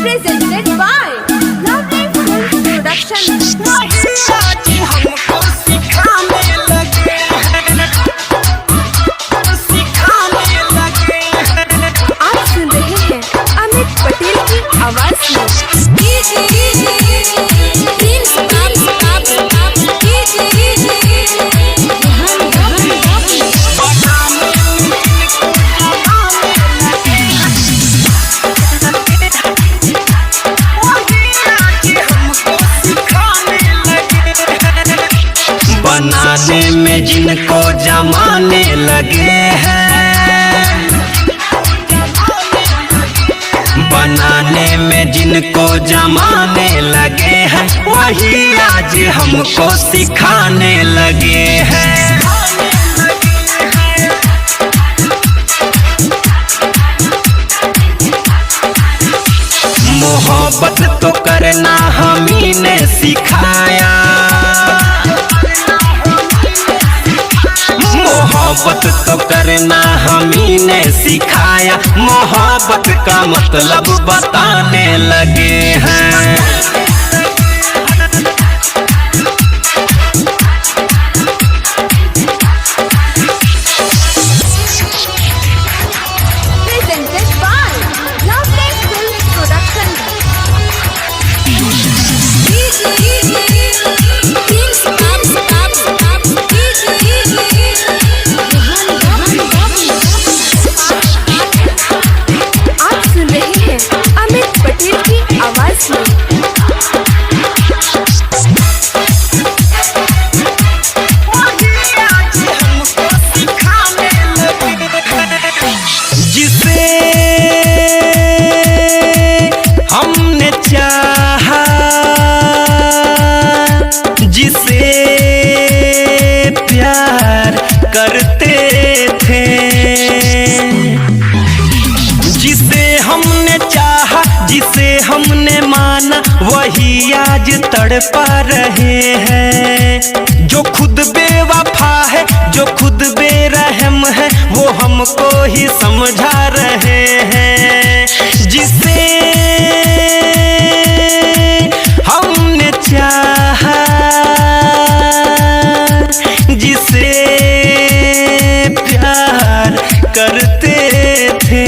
presented by Lovely Film Production। आप सुन रहे हैं अमित पटेल की आवाज में। बनाने में जिनको जमाने लगे हैं, बनाने में जिनको जमाने लगे हैं, वही आज हमको सिखाने लगे हैं। मोहब्बत तो करना हम ही ने सिखाया, मोहब्बत तो करना हम ही ने सिखाया, मोहब्बत का मतलब बताने लगे हैं। Presented by Lovely Film Production। आप सुन रहे हैं अमित पटेल की आवाज में। जिसे हमने चाहा, जिसे प्यार करते थे, जिसे हमने चाहा, जिसे हमने माना, वही आज तड़पा रहे हैं। जो खुद बेवफा है, जो खुद बेरहम है, वो हमको ही समझा रहे हैं। जिसे हमने चाहा, जिसे प्यार करते थे,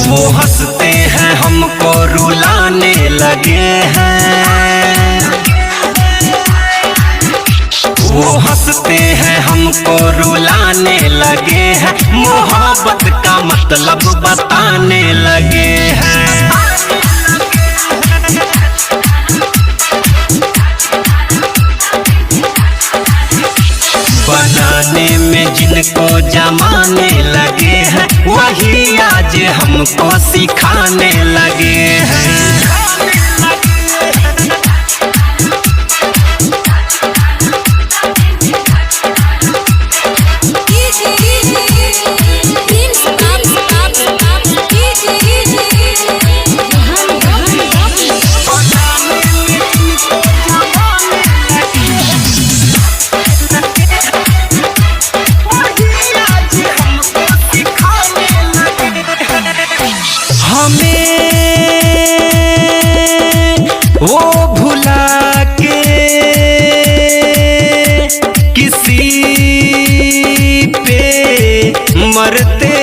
वो हंसते हैं हमको रुलाने लगे हैं, वो हंसते हैं हमको रुलाने लगे हैं, मोहब्बत का मतलब बताने लगे हैं। बनाने में जिनको जमाने लगे हैं, वही आज हमको सिखाने लगे हैं। हमें वो भुला के किसी पे मरते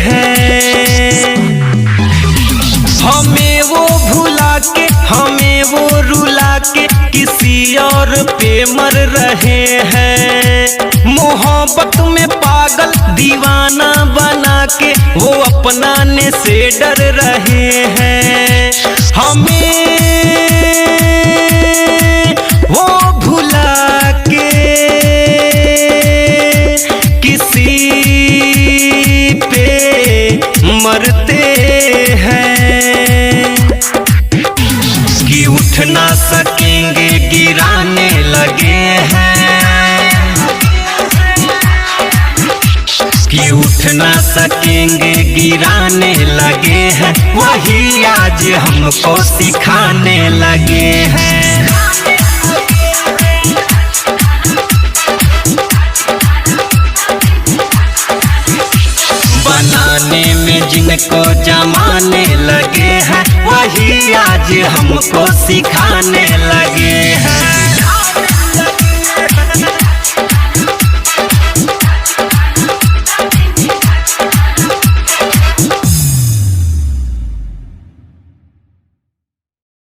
हैं, हमें वो भुला के, हमें वो रुला के किसी और पे मर रहे हैं। मोहब्बत में पागल दीवाना बना के वो अपनाने से डर रहे हैं। हमें वो भुला के किसी पे मरते हैं, कि उठ ना सकेंगे गिराने लगे हैं, कि उठ ना सकेंगे गिराने लगे हैं, वही आज हमको सिखाने लगे हैं। बनाने में जिनको जमाने लगे हैं वही आज हमको सिखाने लगे